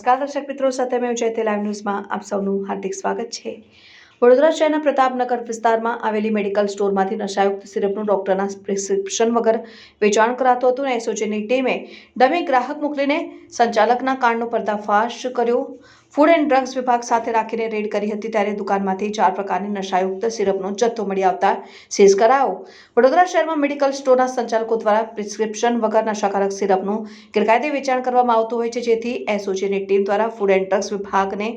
નમસ્કાર દર્શક મિત્રો, સાથે મેં જયતે લાઈવ ન્યૂઝમાં આપ સૌનું હાર્દિક સ્વાગત છે। વડોદરા શહેરના પ્રતાપનગર વિસ્તારમાં આવેલી મેડિકલ સ્ટોરમાંથી નશાયુક્ત સિરપનું ડોક્ટરના પ્રિસ્ક્રિપ્શન વગર વેચાણ કરાતું હતું અને એસઓજીની ટીમે ડમી ગ્રાહક મોકલીને સંચાલકના કાંડનો પર્દાફાશ કર્યો। ફૂડ એન્ડ ડ્રગ્સ વિભાગ સાથે રાખીને રેડ કરી હતી ત્યારે દુકાનમાંથી 4 પ્રકારની નશાયુક્ત સિરપનો જથ્થો મળી આવતા સીઝ કરાયો। વડોદરા શહેરમાં મેડિકલ સ્ટોરના સંચાલકો દ્વારા પ્રિસ્ક્રિપ્શન વગર નશાકારક સિરપનું ગેરકાયદે વેચાણ કરવામાં આવતું હોય છે, જેથી એસઓજીની ટીમ દ્વારા ફૂડ એન્ડ ડ્રગ્સ વિભાગને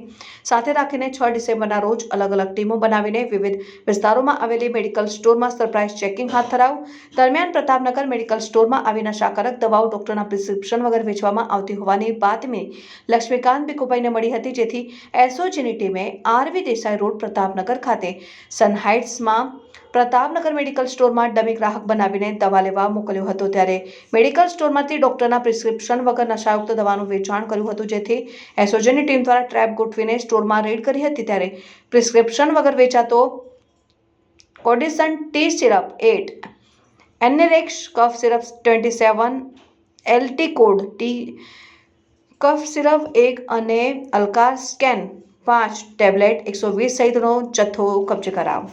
સાથે રાખીને 6 ડિસેમ્બરના રોજ અલગ અલગ ટીમો બનાવીને વિવિધ વિસ્તારોમાં આવેલી મેડિકલ સ્ટોરમાં સરપ્રાઇઝ ચેકિંગ હાથ ધરાયું। દરમિયાન પ્રતાપનગર મેડિકલ સ્ટોરમાં આવી નશાકારક દવાઓ ડોક્ટરના પ્રિસ્ક્રિપ્શન વગર વેચવામાં આવતી હોવાની બાતમી લક્ષ્મીકાંત ભીખુભાઈને મળી હતી, જેથી એસઓજીની ટીમે આરવી દેસાઈ રોડ પ્રતાપનગર ખાતે સનહાઇટ્સમાં પ્રતાપનગર મેડિકલ સ્ટોરમાં ડમી ગ્રાહક બનાવીને દવા લેવા મોકલ્યો હતો। ત્યારે મેડિકલ સ્ટોરમાંથી ડોક્ટરના પ્રિસ્ક્રિપ્શન વગર નશાયુક્ત દવાનું વેચાણ કર્યું હતું, જેથી એસઓજીની ટીમ દ્વારા ટ્રેપ ગોઠવીને સ્ટોરમાં રેડ કરી હતી। ત્યારે પ્રિસ્ક્રિપ્શન વગર વેચાતો કોડિસન ટી સિરપ 8, એનેરેક્સ કફ સિરપ 27, એલટી કોડ ટી કફ સિરપ 1 અને અલ્કાર સ્કેન 5 ટેબ્લેટ 120 સહિતનો જથ્થો કબજે કરાયો।